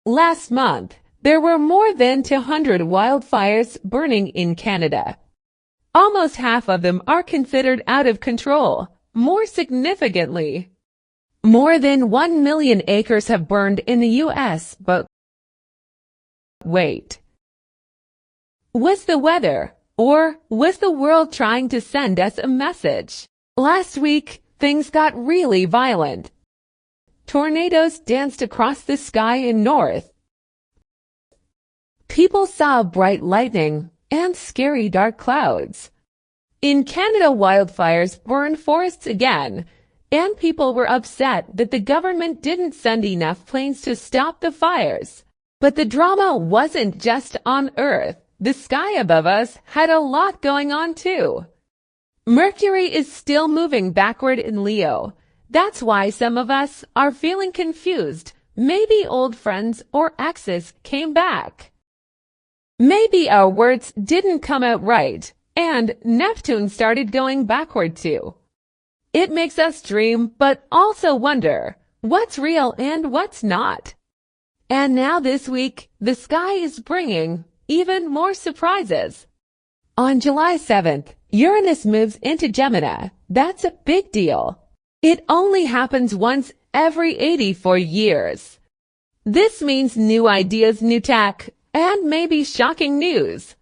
Last month, there were more than 200 wildfires burning in Canada. Almost half of them are considered out of control. More significantly, more than 1 million acres have burned in the U.S. But wait. Was the weather, or was the world trying to send us a message? Last week, things got really violent. Tornadoes danced across the sky in north. People saw bright lightning and scary dark clouds. In Canada, wildfires burned forests again, and people were upset that the government didn't send enough planes to stop the fires. But the drama wasn't just on Earth. The sky above us had a lot going on too. Mercury is still moving backward in Leo. That's why some of us are feeling confused. Maybe old friends or exes came back. Maybe our words didn't come out right, and Neptune started going backward too. It makes us dream, but also wonder what's real and what's not. And now this week, the sky is bringing even more surprises. On July 7th, Uranus moves into Gemini. That's a big deal. It only happens once every 84 years. This means new ideas, new tech, and maybe shocking news.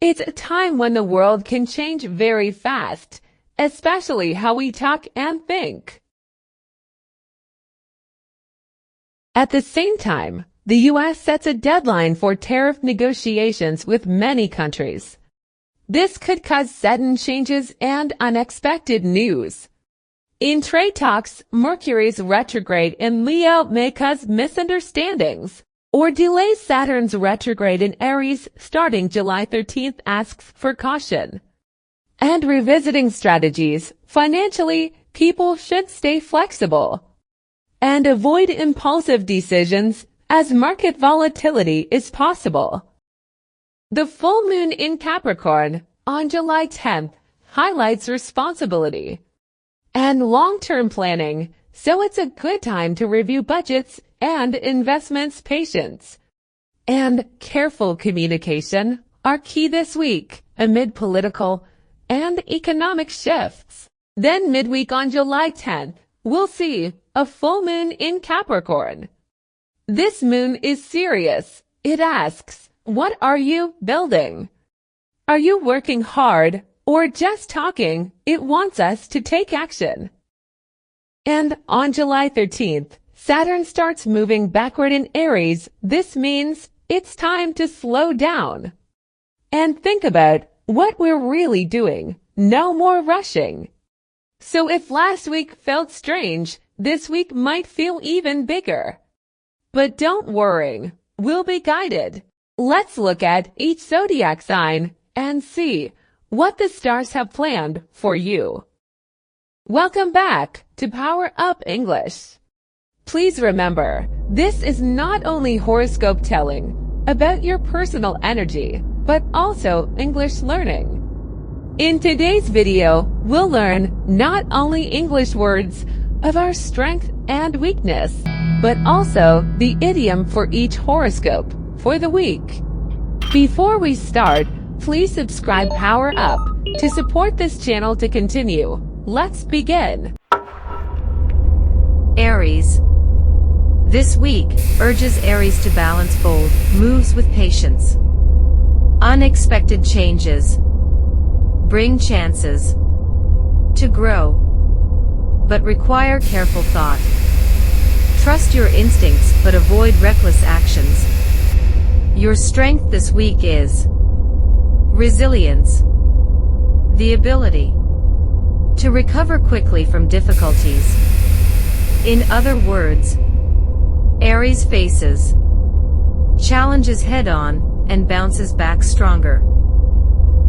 It's a time when the world can change very fast, especially how we talk and think. At the same time, the U.S. sets a deadline for tariff negotiations with many countries. This could cause sudden changes and unexpected news. In trade talks, Mercury's retrograde in Leo may cause misunderstandings or delay. Saturn's retrograde in Aries starting July 13th asks for caution and revisiting strategies. Financially, people should stay flexible and avoid impulsive decisions as market volatility is possible. The full moon in Capricorn on July 10th highlights responsibility and long-term planning, so it's a good time to review budgets and investments. Patience and careful communication are key this week amid political and economic shifts. Then midweek on July 10th, we'll see a full moon in Capricorn. This moon is serious. It asks, what are you building? Are you working hard or just talking? It wants us to take action. And on July 13th, Saturn starts moving backward in Aries. This means it's time to slow down and think about what we're really doing. No more rushing. So if last week felt strange, this week might feel even bigger. But don't worry, we'll be guided. Let's look at each zodiac sign and see what the stars have planned for you. Welcome back to Power Up English. Please remember, this is not only horoscope telling about your personal energy, but also English learning. In today's video, we'll learn not only English words of our strength and weakness, but also the idiom for each horoscope for the week. Before we start, please subscribe Power Up to support this channel to continue. Let's begin. Aries. This week urges Aries to balance bold moves with patience. Unexpected changes bring chances to grow, but require careful thought. Trust your instincts but avoid reckless actions. Your strength this week is resilience, the ability to recover quickly from difficulties. In other words, Aries faces challenges head-on and bounces back stronger.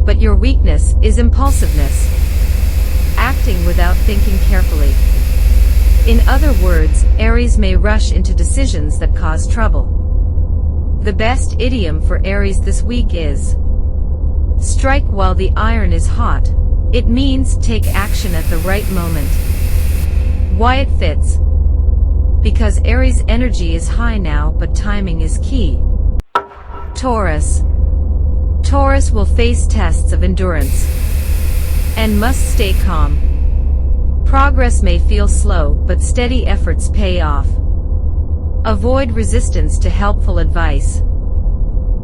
But your weakness is impulsiveness, acting without thinking carefully. In other words, Aries may rush into decisions that cause trouble. The best idiom for Aries this week is strike while the iron is hot. It means take action at the right moment. Why it fits. Because Aries energy is high now, but timing is key. Taurus. Taurus will face tests of endurance and must stay calm. Progress may feel slow, but steady efforts pay off. Avoid resistance to helpful advice.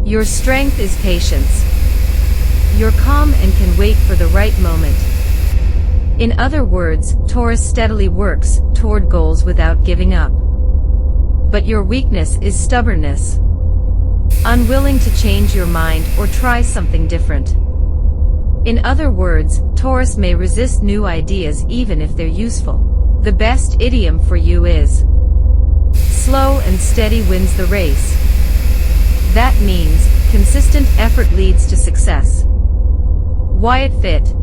Your strength is patience. You're calm and can wait for the right moment. In other words, Taurus steadily works toward goals without giving up. But your weakness is stubbornness. Unwilling to change your mind or try something different. In other words, Taurus may resist new ideas even if they're useful. The best idiom for you is slow and steady wins the race. That means consistent effort leads to success. Why it fit?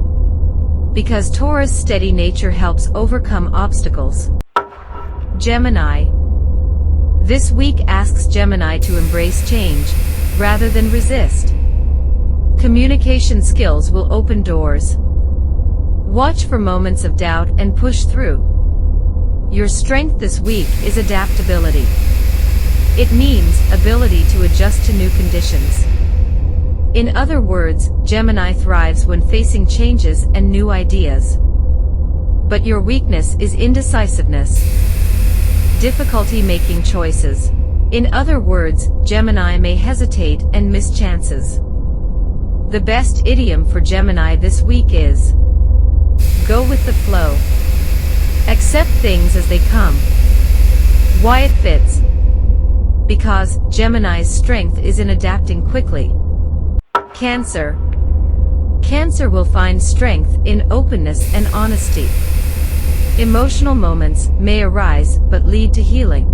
Because Taurus' steady nature helps overcome obstacles. Gemini. This week asks Gemini to embrace change, rather than resist. Communication skills will open doors. Watch for moments of doubt and push through. Your strength this week is adaptability. It means ability to adjust to new conditions. In other words, Gemini thrives when facing changes and new ideas. But your weakness is indecisiveness. Difficulty making choices. In other words, Gemini may hesitate and miss chances. The best idiom for Gemini this week is go with the flow. Accept things as they come. Why it fits? Because Gemini's strength is in adapting quickly. Cancer. Cancer will find strength in openness and honesty. Emotional moments may arise but lead to healing.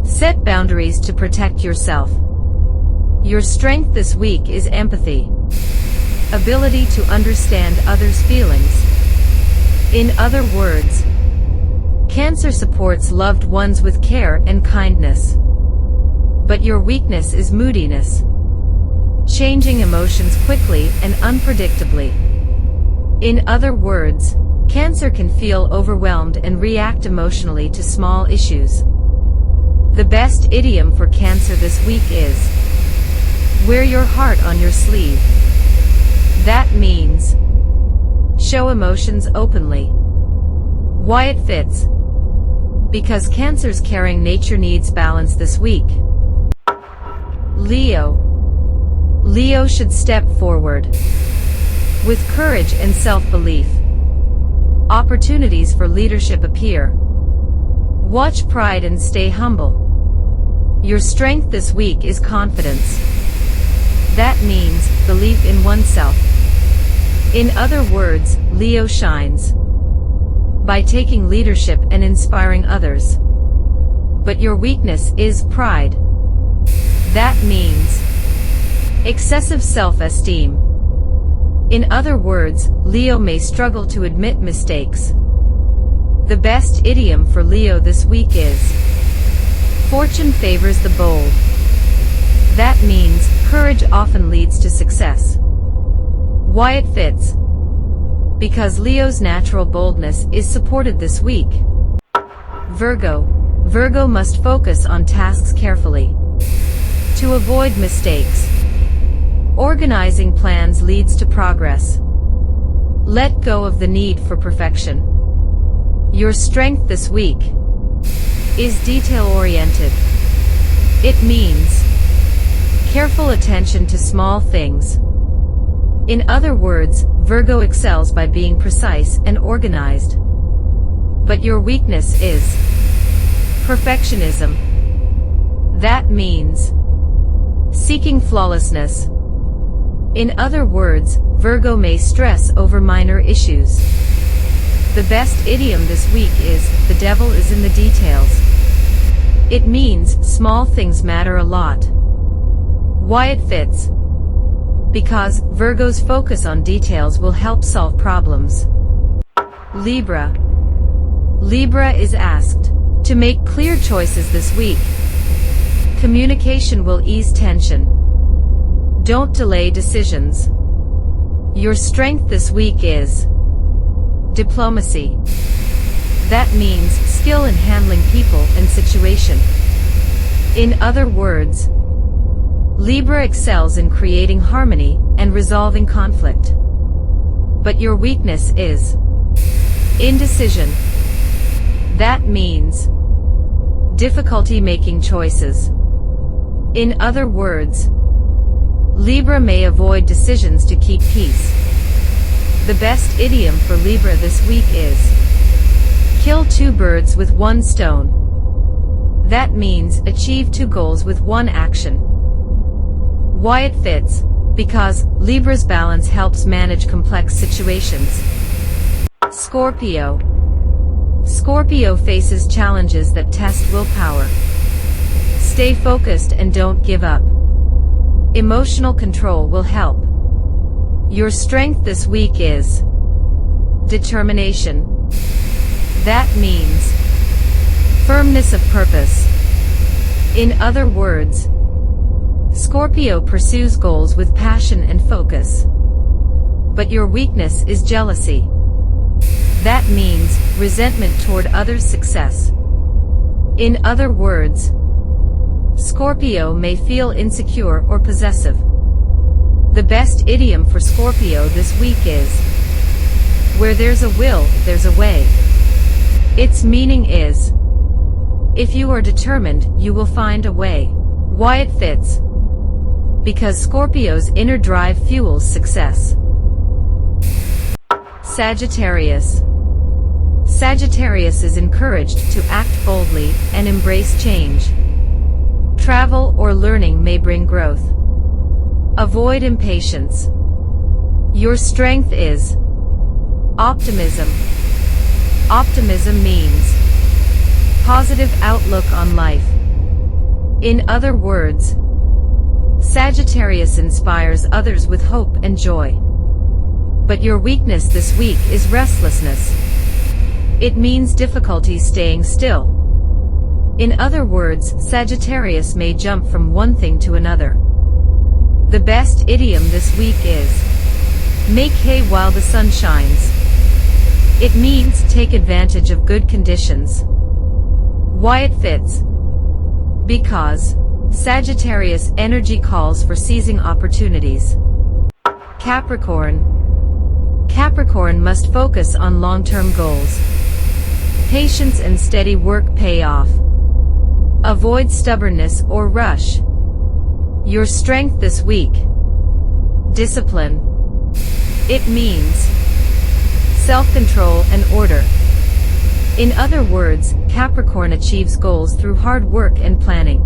Set boundaries to protect yourself. Your strength this week is empathy. Ability to understand others' feelings. In other words, Cancer supports loved ones with care and kindness. But your weakness is moodiness. Changing emotions quickly and unpredictably. In other words, Cancer can feel overwhelmed and react emotionally to small issues. The best idiom for Cancer this week is wear your heart on your sleeve. That means show emotions openly. Why it fits? Because Cancer's caring nature needs balance this week. Leo. Leo should step forward with courage and self-belief. Opportunities for leadership appear. Watch pride and stay humble. Your strength this week is confidence. That means belief in oneself. In other words, Leo shines by taking leadership and inspiring others. But your weakness is pride. That means excessive self-esteem. In other words, Leo may struggle to admit mistakes. The best idiom for Leo this week is fortune favors the bold. That means courage often leads to success. Why it fits? Because Leo's natural boldness is supported this week. Virgo. Virgo must focus on tasks carefully to avoid mistakes. Organizing plans leads to progress. Let go of the need for perfection. Your strength this week is detail-oriented. It means careful attention to small things. In other words, Virgo excels by being precise and organized. But your weakness is perfectionism. That means seeking flawlessness. In other words, Virgo may stress over minor issues. The best idiom this week is, the devil is in the details. It means small things matter a lot. Why it fits? Because Virgo's focus on details will help solve problems. Libra. Libra is asked to make clear choices this week. Communication will ease tension. Don't delay decisions. Your strength this week is diplomacy. That means skill in handling people and situation. In other words, Libra excels in creating harmony and resolving conflict. But your weakness is indecision. That means difficulty making choices. In other words, Libra may avoid decisions to keep peace. The best idiom for Libra this week is kill two birds with one stone. That means achieve two goals with one action. Why it fits? Because Libra's balance helps manage complex situations. Scorpio. Scorpio faces challenges that test willpower. Stay focused and don't give up. Emotional control will help. Your strength this week is determination. That means firmness of purpose. In other words, Scorpio pursues goals with passion and focus. But your weakness is jealousy. That means resentment toward others' success. In other words, Scorpio may feel insecure or possessive. The best idiom for Scorpio this week is where there's a will, there's a way. Its meaning is if you are determined, you will find a way. Why it fits? Because Scorpio's inner drive fuels success. Sagittarius. Sagittarius is encouraged to act boldly and embrace change. Travel or learning may bring growth. Avoid impatience. Your strength is optimism. Optimism means positive outlook on life. In other words, Sagittarius inspires others with hope and joy. But your weakness this week is restlessness. It means difficulty staying still. In other words, Sagittarius may jump from one thing to another. The best idiom this week is make hay while the sun shines. It means take advantage of good conditions. Why it fits? Because Sagittarius energy calls for seizing opportunities. Capricorn. Capricorn must focus on long-term goals. Patience and steady work pay off. Avoid stubbornness or rush. Your strength this week. Discipline. It means self-control and order. In other words, Capricorn achieves goals through hard work and planning.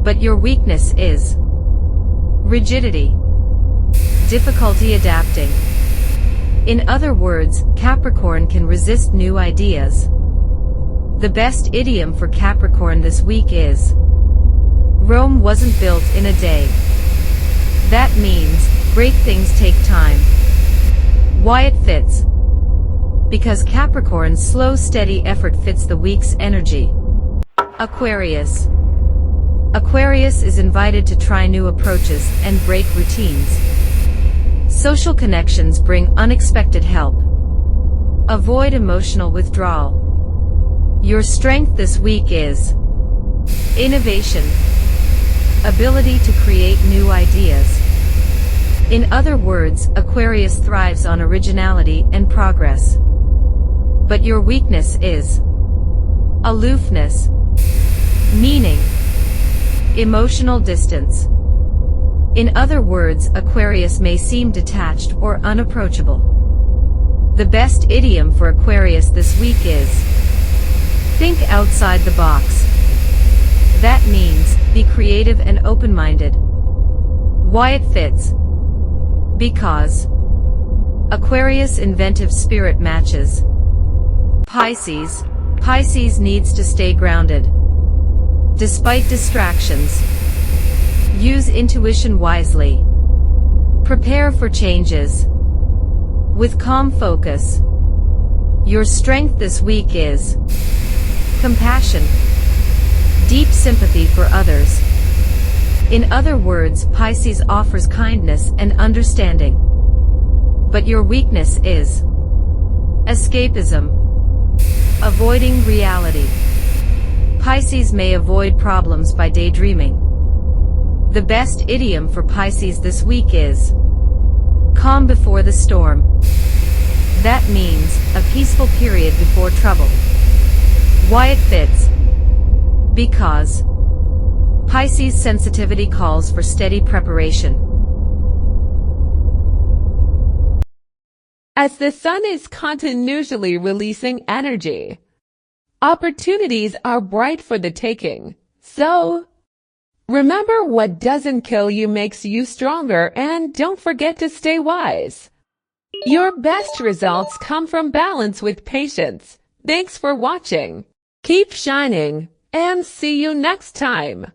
But your weakness is rigidity. Difficulty adapting. In other words, Capricorn can resist new ideas. The best idiom for Capricorn this week is Rome wasn't built in a day. That means great things take time. Why it fits? Because Capricorn's slow, steady effort fits the week's energy. Aquarius. Aquarius is invited to try new approaches and break routines. Social connections bring unexpected help. Avoid emotional withdrawal. Your strength this week is innovation. Ability to create new ideas. In other words, Aquarius thrives on originality and progress. But your weakness is aloofness. Meaning emotional distance. In other words, Aquarius may seem detached or unapproachable. The best idiom for Aquarius this week is think outside the box. That means be creative and open-minded. Why it fits? Because Aquarius' inventive spirit matches Pisces. Pisces needs to stay grounded. Despite distractions, use intuition wisely. Prepare for changes with calm focus. Your strength this week is compassion. Deep sympathy for others. In other words, Pisces offers kindness and understanding. But your weakness is escapism. Avoiding reality. Pisces may avoid problems by daydreaming. The best idiom for Pisces this week is calm before the storm. That means a peaceful period before trouble. Why it fits? Because Pisces sensitivity calls for steady preparation. As the sun is continuously releasing energy, opportunities are bright for the taking. So, remember, what doesn't kill you makes you stronger, and don't forget to stay wise. Your best results come from balance with patience. Thanks for watching. Keep shining, and see you next time.